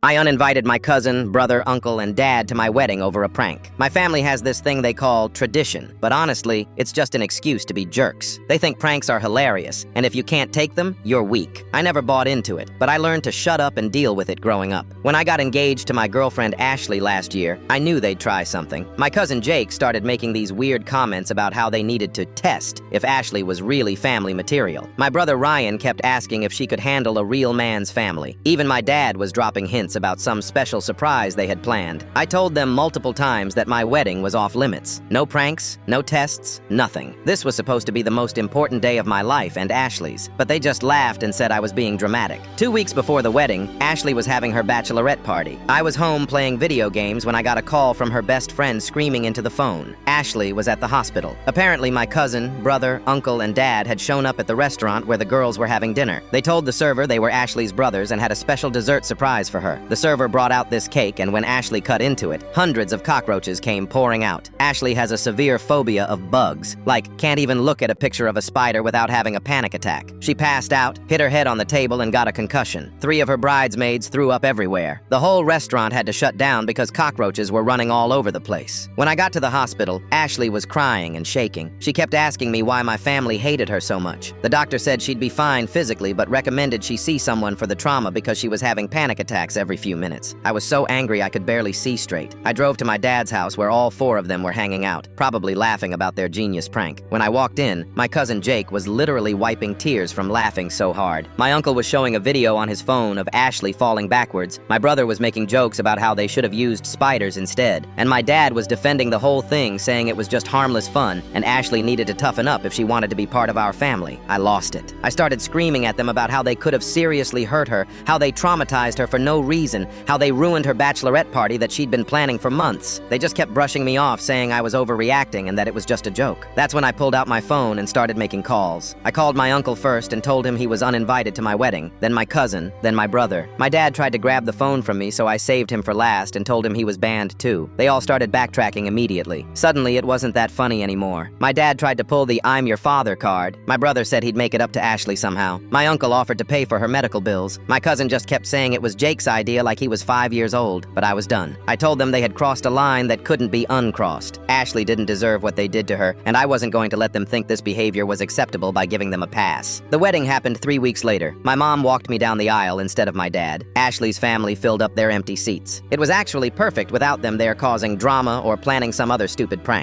I uninvited my cousin, brother, uncle, and dad to my wedding over a prank. My family has this thing they call tradition, but honestly, it's just an excuse to be jerks. They think pranks are hilarious, and if you can't take them, you're weak. I never bought into it, but I learned to shut up and deal with it growing up. When I got engaged to my girlfriend Ashley last year, I knew they'd try something. My cousin Jake started making these weird comments about how they needed to test if Ashley was really family material. My brother Ryan kept asking if she could handle a real man's family. Even my dad was dropping hints about some special surprise they had planned. I told them multiple times that my wedding was off limits. No pranks, no tests, nothing. This was supposed to be the most important day of my life and Ashley's, but they just laughed and said I was being dramatic. 2 weeks before the wedding, Ashley was having her bachelorette party. I was home playing video games when I got a call from her best friend screaming into the phone. Ashley was at the hospital. Apparently, my cousin, brother, uncle, and dad had shown up at the restaurant where the girls were having dinner. They told the server they were Ashley's brothers and had a special dessert surprise for her. The server brought out this cake, and when Ashley cut into it, hundreds of cockroaches came pouring out. Ashley has a severe phobia of bugs, like can't even look at a picture of a spider without having a panic attack. She passed out, hit her head on the table, and got a concussion. 3 of her bridesmaids threw up everywhere. The whole restaurant had to shut down because cockroaches were running all over the place. When I got to the hospital, Ashley was crying and shaking. She kept asking me why my family hated her so much. The doctor said she'd be fine physically, but recommended she see someone for the trauma because she was having panic attacks every few minutes. I was so angry I could barely see straight. I drove to my dad's house where all 4 of them were hanging out, probably laughing about their genius prank. When I walked in, my cousin Jake was literally wiping tears from laughing so hard. My uncle was showing a video on his phone of Ashley falling backwards. My brother was making jokes about how they should have used spiders instead. And my dad was defending the whole thing, saying it was just harmless fun and Ashley needed to toughen up if she wanted to be part of our family. I lost it. I started screaming at them about how they could have seriously hurt her, how they traumatized her for no reason, how they ruined her bachelorette party that she'd been planning for months. They just kept brushing me off, saying I was overreacting and that it was just a joke. That's when I pulled out my phone and started making calls. I called my uncle first and told him he was uninvited to my wedding, then my cousin, then my brother. My dad tried to grab the phone from me, so I saved him for last and told him he was banned too. They all started backtracking immediately. Suddenly, it wasn't that funny anymore. My dad tried to pull the "I'm your father" card. My brother said he'd make it up to Ashley somehow. My uncle offered to pay for her medical bills. My cousin just kept saying it was Jake's idea like he was 5 years old, but I was done. I told them they had crossed a line that couldn't be uncrossed. Ashley didn't deserve what they did to her, and I wasn't going to let them think this behavior was acceptable by giving them a pass. The wedding happened 3 weeks later. My mom walked me down the aisle instead of my dad. Ashley's family filled up their empty seats. It was actually perfect without them there causing drama or planning some other stupid prank.